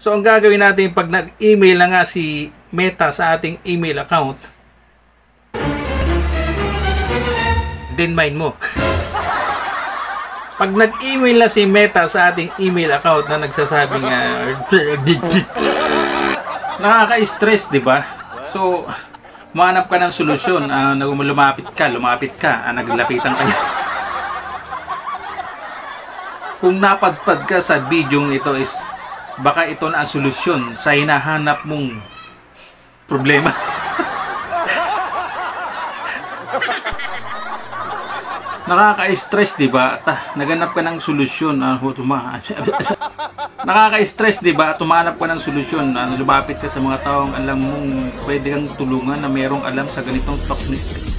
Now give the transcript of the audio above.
So ang gagawin natin pag nag-email na nga si Meta sa ating email account, then mind mo. Pag nag-email na si Meta sa ating email account na nagsasabing nakaka-stress, di ba? So, mahanap ka ng solusyon. Lumapit ka, naglapitan kayo. Kung napadpad ka sa bidyong ito is baka ito na ang solusyon sa hinahanap mong problema. Nakaka-stress, di ba? Naganap ka ng solusyon. Nakaka-stress, di ba? Tumanap ka ng solusyon. Lumapit ka sa mga taong alam mong pwede kang tulungan na mayroong alam sa ganitong technique.